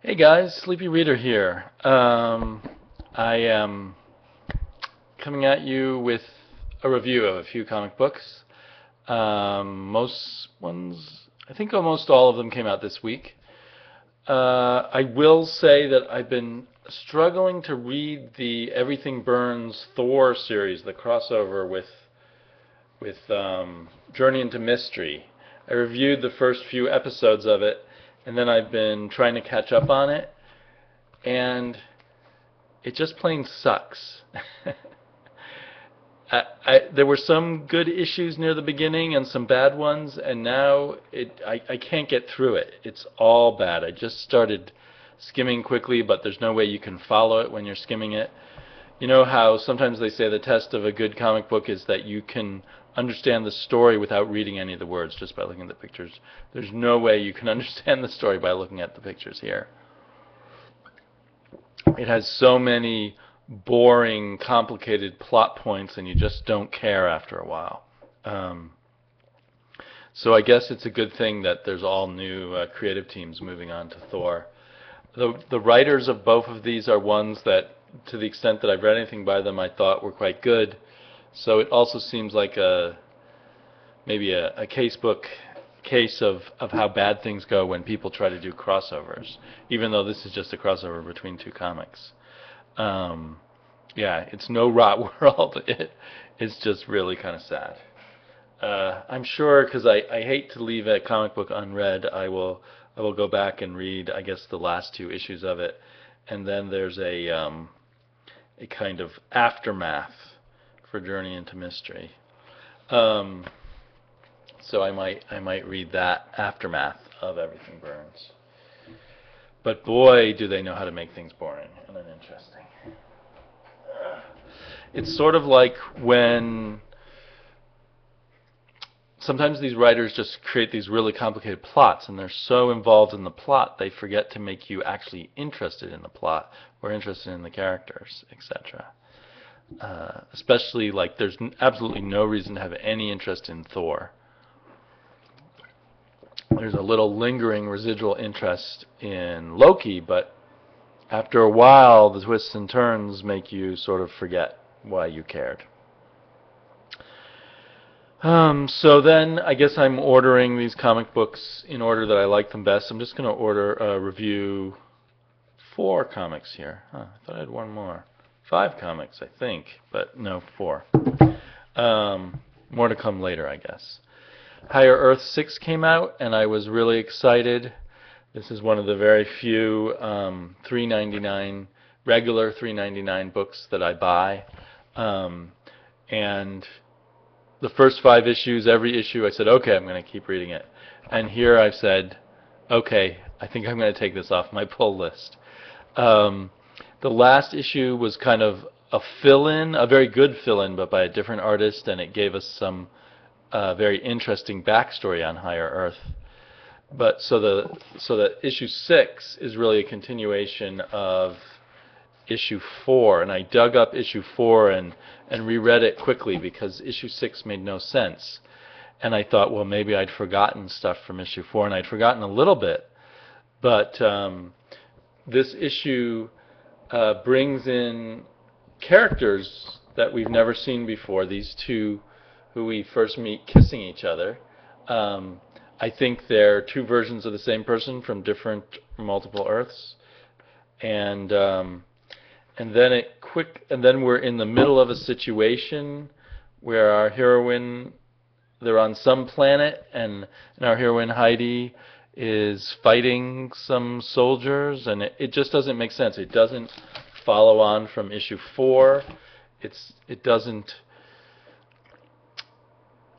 Hey guys, Sleepy Reader here. I am coming at you with a review of a few comic books. Most ones, I think almost all of them came out this week. I will say that I've been struggling to read the Everything Burns Thor series, the crossover with Journey into Mystery. I reviewed the first few episodes of it, and then I've been trying to catch up on it, and it just plain sucks. There were some good issues near the beginning and some bad ones, and now I can't get through it. It's all bad. I just started skimming quickly, but there's no way you can follow it when you're skimming it. You know how sometimes they say the test of a good comic book is that you can understand the story without reading any of the words, just by looking at the pictures. There's no way you can understand the story by looking at the pictures here. It has so many boring, complicated plot points, and you just don't care after a while. So I guess it's a good thing that there's all new creative teams moving on to Thor. The writers of both of these are ones that, to the extent that I've read anything by them, I thought were quite good. So it also seems like maybe a case of how bad things go when people try to do crossovers, even though this is just a crossover between two comics. Yeah, it's no Rot World. It's just really kind of sad. I'm sure, because I hate to leave a comic book unread, I will go back and read, I guess, the last two issues of it, and then there's a kind of aftermath for Journey into Mystery. So I might read that aftermath of Everything Burns. But boy, do they know how to make things boring and uninteresting. It's sort of like when sometimes these writers just create these really complicated plots, and they're so involved in the plot they forget to make you actually interested in the plot or interested in the characters, etc. Especially, like, there's absolutely no reason to have any interest in Thor. There's a little lingering residual interest in Loki, but after a while the twists and turns make you sort of forget why you cared. So then I guess I'm ordering these comic books in order that I like them best. I'm just going to review 4 comics here. I thought I had one more. 5 comics, I think, but no, 4. More to come later, I guess. Higher Earth 6 came out, and I was really excited. This is one of the very few $3.99 regular $3.99 books that I buy, and the first 5 issues, every issue, I said, okay, I'm going to keep reading it. And here I've said, okay, I think I'm going to take this off my pull list. The last issue was kind of a fill-in, a very good fill-in, but by a different artist, and it gave us some very interesting backstory on Higher Earth. But so the issue 6 is really a continuation of issue 4, and I dug up issue 4 and reread it quickly because issue 6 made no sense. And I thought, well, maybe I'd forgotten stuff from issue 4, and I'd forgotten a little bit. But this issue brings in characters that we've never seen before, these two who we first meet kissing each other. I think they're 2 versions of the same person from different multiple Earths. And then we're in the middle of a situation where our heroine, they're on some planet, and our heroine Heidi is fighting some soldiers, and it just doesn't make sense. It doesn't follow on from issue 4. It doesn't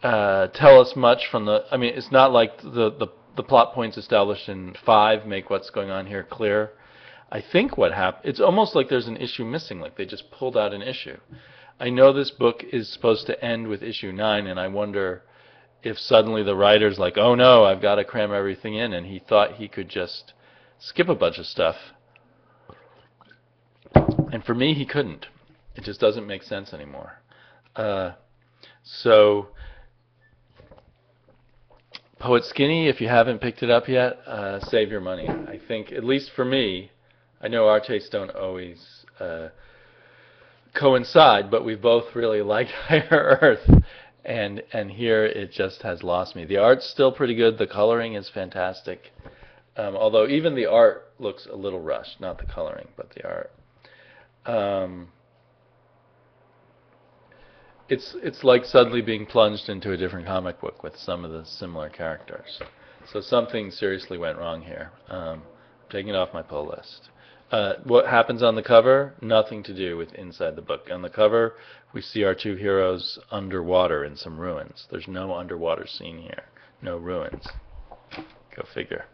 tell us much from the. I mean, it's not like the plot points established in 5 make what's going on here clear. I think what happened, it's almost like there's an issue missing, like they just pulled out an issue. I know this book is supposed to end with issue 9, and I wonder if suddenly the writer's like, oh no, I've got to cram everything in, and he thought he could just skip a bunch of stuff. And for me, he couldn't. It just doesn't make sense anymore. So Poet Skinny, if you haven't picked it up yet, save your money. I think, at least for me, I know our tastes don't always coincide, but we both really liked Higher Earth, and here it just has lost me. The art's still pretty good. The coloring is fantastic, although even the art looks a little rushed. Not the coloring, but the art. It's like suddenly being plunged into a different comic book with some of the similar characters. So something seriously went wrong here. Taking it off my pull list. What happens on the cover? Nothing to do with inside the book. On the cover, we see our two heroes underwater in some ruins. There's no underwater scene here. No ruins. Go figure.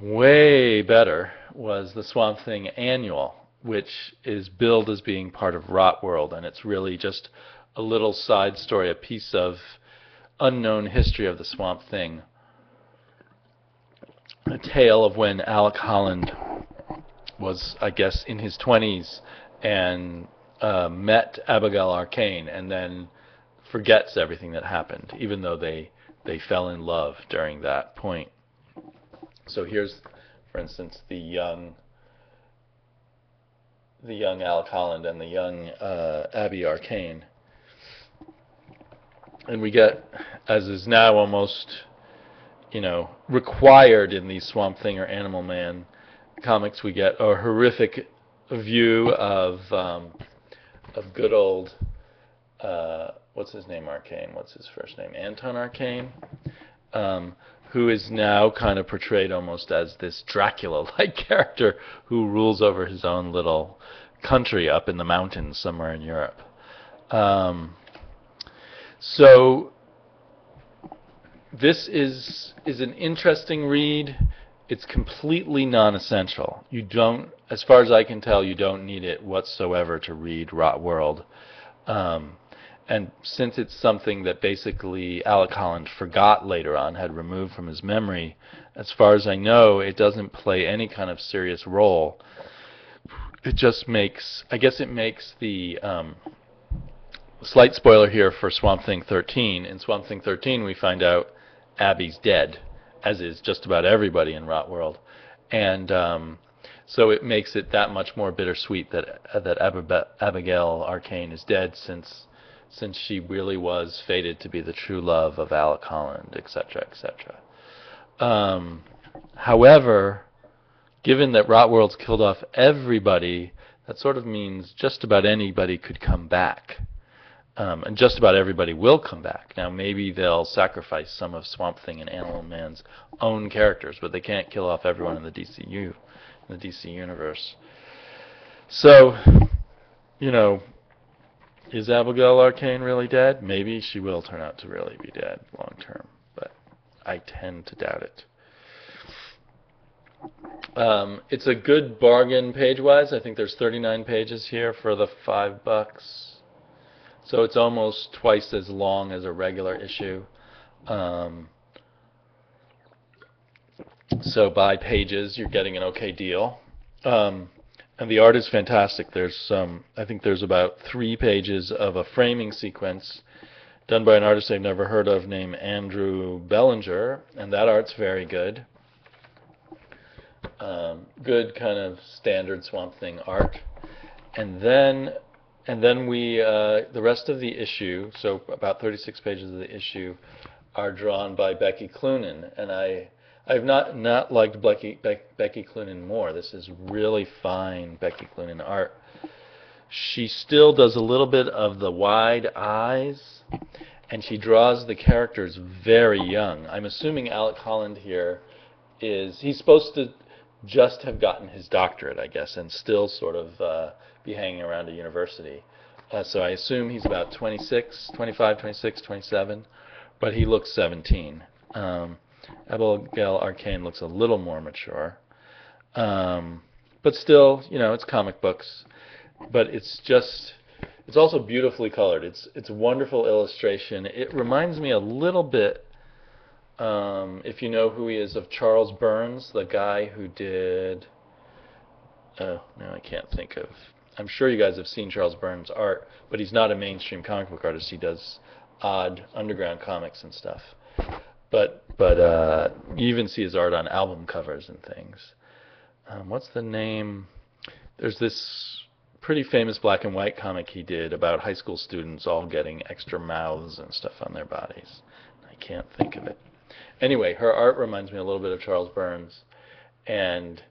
Way better was the Swamp Thing annual, which is billed as being part of Rot World, and it's really just a little side story, a piece of unknown history of the Swamp Thing. A tale of when Alec Holland was, I guess, in his 20s and met Abigail Arcane and then forgets everything that happened, even though they fell in love during that point. So here's, for instance, the young Alec Holland and the young Abby Arcane. And we get, as is now almost, required in these Swamp Thing or Animal Man comics, we get a horrific view of good old, what's his name, Arcane? What's his first name? Anton Arcane, who is now kind of portrayed almost as this Dracula-like character who rules over his own little country up in the mountains somewhere in Europe. So this is an interesting read. It's completely non-essential. You don't, as far as I can tell, you don't need it whatsoever to read Rot World. And since it's something that basically Alec Holland forgot later on, had removed from his memory, as far as I know, it doesn't play any kind of serious role. It just makes, I guess it makes the slight spoiler here for Swamp Thing 13. In Swamp Thing 13, we find out Abby's dead, as is just about everybody in Rot World. And so it makes it that much more bittersweet that Abigail Arcane is dead, since she really was fated to be the true love of Alec Holland, etc., etc. However, given that Rot World's killed off everybody, that sort of means just about anybody could come back. And just about everybody will come back. Now, maybe they'll sacrifice some of Swamp Thing and Animal Man's own characters, but they can't kill off everyone in the DCU, in the DC universe. So, is Abigail Arcane really dead? Maybe she will turn out to really be dead long term, but I tend to doubt it. It's a good bargain page-wise. I think there's 39 pages here for the $5. So it's almost twice as long as a regular issue. So by pages, you're getting an okay deal. And the art is fantastic. There's I think there's about 3 pages of a framing sequence done by an artist I've never heard of named Andrew Bellinger, and that art's very good. Good kind of standard Swamp Thing art. And then we, the rest of the issue, so about 36 pages of the issue, are drawn by Becky Cloonan, and I've not liked Becky Cloonan more. This is really fine Becky Cloonan art. She still does a little bit of the wide eyes, and she draws the characters very young. I'm assuming Alec Holland here he's supposed to just have gotten his doctorate, I guess, and still sort of be hanging around a university. So I assume he's about 25, 26, 27, but he looks 17. Abigail Arcane looks a little more mature. But still, it's comic books. But it's also beautifully colored. It's wonderful illustration. It reminds me a little bit, if you know who he is, of Charles Burns, the guy who did, no, I can't think of, I'm sure you guys have seen Charles Burns' art, but he's not a mainstream comic book artist. He does odd underground comics and stuff. But you even see his art on album covers and things. What's the name? There's this pretty famous black and white comic he did about high school students all getting extra mouths and stuff on their bodies. I can't think of it. Anyway, her art reminds me a little bit of Charles Burns, and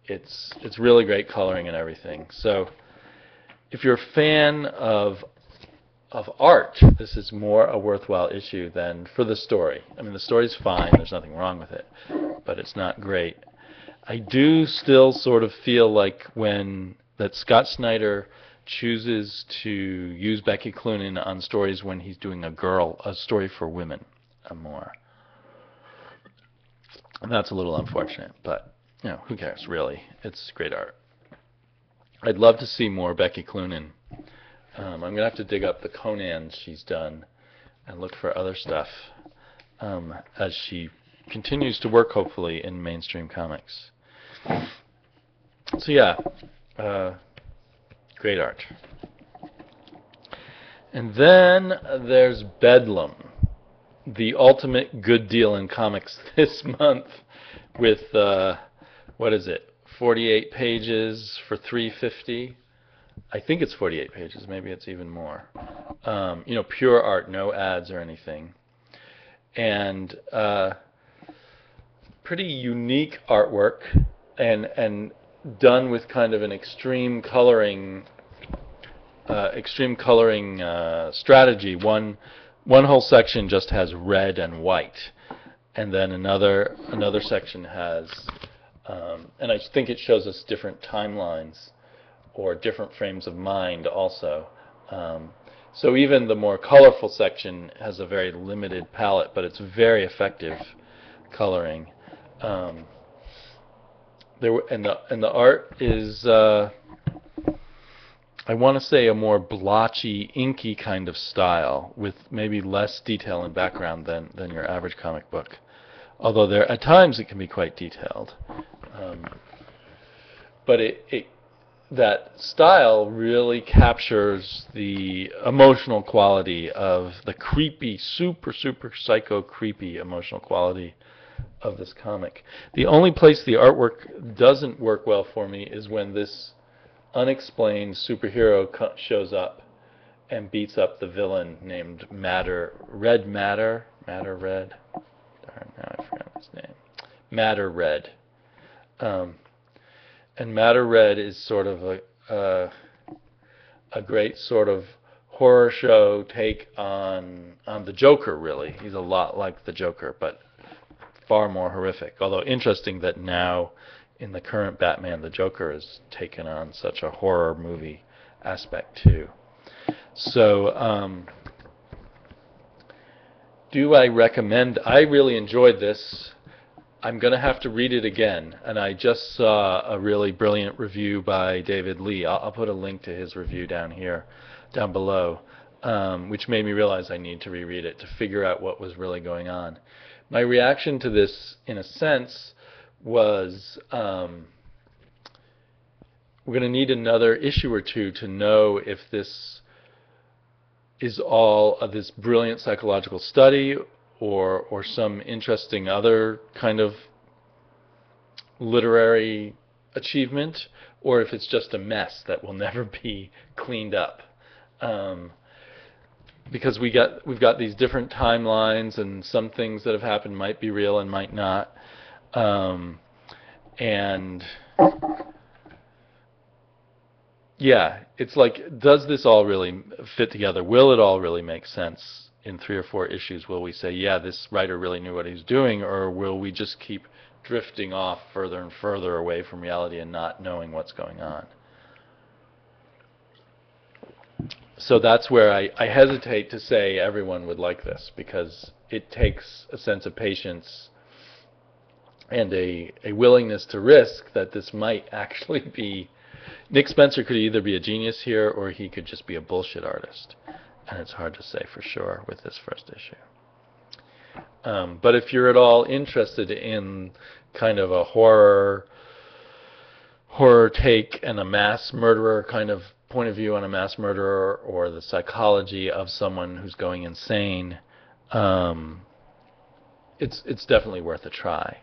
it's really great coloring and everything. So if you're a fan of art, this is more a worthwhile issue than for the story. I mean, the story's fine, there's nothing wrong with it, but it's not great. I do still sort of feel like that Scott Snyder chooses to use Becky Cloonan on stories when he's doing a story for women more. And that's a little unfortunate, but who cares, really? It's great art. I'd love to see more Becky Cloonan. I'm going to have to dig up the Conan she's done and look for other stuff as she continues to work, hopefully, in mainstream comics. So yeah, great art. And then there's Bedlam, the ultimate good deal in comics this month, with what is it, 48 pages for $3.50. I think it's 48 pages. Maybe it's even more. Pure art, no ads or anything, and pretty unique artwork, and done with kind of an extreme coloring strategy. One whole section just has red and white, and then another section has, and I think it shows us different timelines or different frames of mind also. So even the more colorful section has a very limited palette, but it's very effective coloring. And the art is, I want to say, a more blotchy, inky kind of style with maybe less detail and background than your average comic book. Although at times it can be quite detailed. But that style really captures the emotional quality of the creepy, super psycho creepy emotional quality of this comic. The only place the artwork doesn't work well for me is when this unexplained superhero shows up and beats up the villain named Red. Darn, now I forgot his name. Matter Red. And Matter Red is sort of a great sort of horror show take on the Joker, really. He's a lot like the Joker, but far more horrific. Although interesting that now in the current Batman, the Joker has taken on such a horror movie aspect too. So do I recommend? I really enjoyed this. I'm going to have to read it again, and I just saw a really brilliant review by David Lee. I'll put a link to his review down below, which made me realize I need to reread it to figure out what was really going on. My reaction to this, in a sense, was we're going to need another issue or two to know if this is all of this brilliant psychological study or some interesting other kind of literary achievement, or if it's just a mess that will never be cleaned up. Because we've got these different timelines, and some things that have happened might be real and might not. And yeah, it's like, does this all really fit together? Will it all really make sense? In 3 or 4 issues, will we say, yeah, this writer really knew what he was doing, or will we just keep drifting off further and further away from reality and not knowing what's going on? So that's where I hesitate to say everyone would like this, because it takes a sense of patience and a willingness to risk that this might actually be... Nick Spencer could either be a genius here, or he could just be a bullshit artist. And it's hard to say for sure with this first issue. But if you're at all interested in kind of a horror take and a mass murderer kind of point of view on a mass murderer, or the psychology of someone who's going insane, it's definitely worth a try.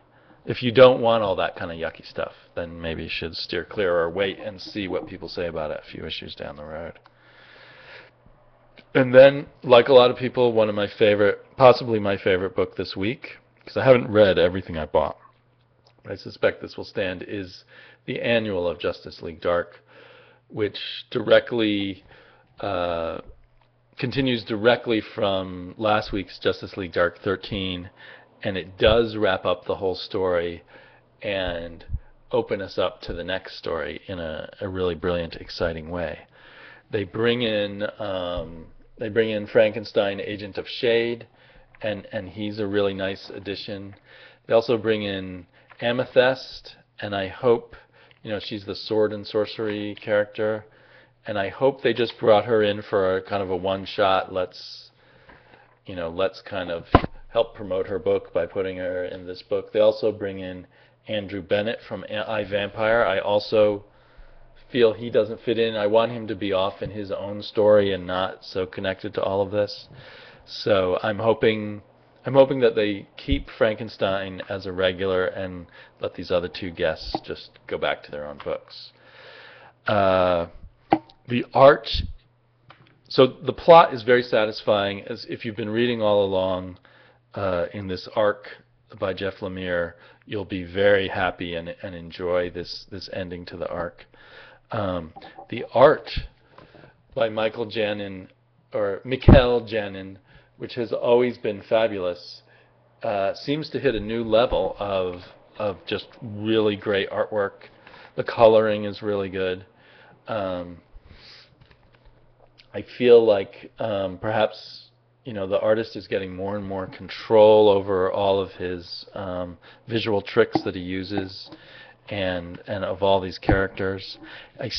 If you don't want all that kind of yucky stuff, then maybe you should steer clear or wait and see what people say about it a few issues down the road. And then, like a lot of people, one of my favorite, possibly my favorite book this week, because I haven't read everything I bought, but I suspect this will stand, is the annual of Justice League Dark, which directly continues directly from last week's Justice League Dark 13, and it does wrap up the whole story and open us up to the next story in a really brilliant, exciting way. They bring in Frankenstein, Agent of Shade, and he's a really nice addition. They also bring in Amethyst, and I hope, she's the sword and sorcery character, and I hope they just brought her in for a kind of a one-shot. Let's kind of help promote her book by putting her in this book. They also bring in Andrew Bennett from I, Vampire. I also feel he doesn't fit in. I want him to be off in his own story and not so connected to all of this. So I'm hoping that they keep Frankenstein as a regular and let these other two guests just go back to their own books. The art, so the plot is very satisfying. As if you've been reading all along in this arc by Jeff Lemire, you'll be very happy and enjoy this ending to the arc. The art by Michael Janin, or Mikel Janin, which has always been fabulous, seems to hit a new level of just really great artwork. The coloring is really good. I feel like perhaps the artist is getting more and more control over all of his visual tricks that he uses, and of all these characters. You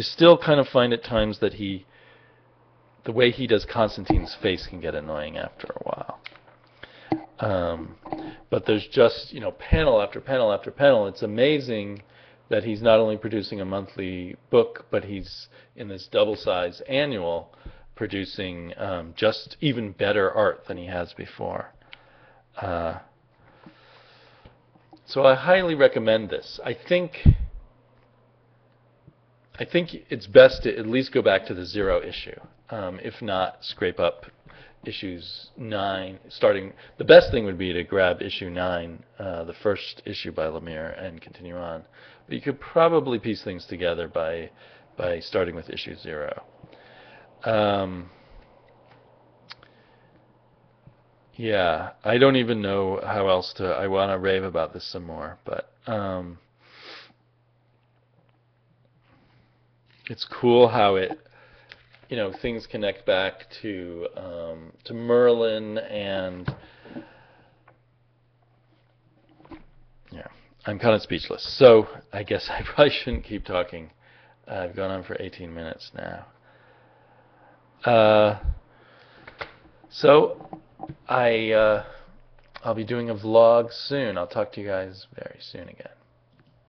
still kind of find at times that the way he does Constantine's face can get annoying after a while. But there's just panel after panel after panel. It's amazing that he's not only producing a monthly book, but he's in this double-size annual producing just even better art than he has before. So I highly recommend this. I think it's best to at least go back to the 0 issue. If not, scrape up issues 9. The best thing would be to grab issue 9, the first issue by Lemire, and continue on. But you could probably piece things together by starting with issue 0. Yeah, I don't even know how else I want to rave about this some more, but it's cool how things connect back to Merlin, and yeah, I'm kind of speechless. So I guess I probably shouldn't keep talking. I've gone on for 18 minutes now. So I'll be doing a vlog soon. I'll talk to you guys very soon again.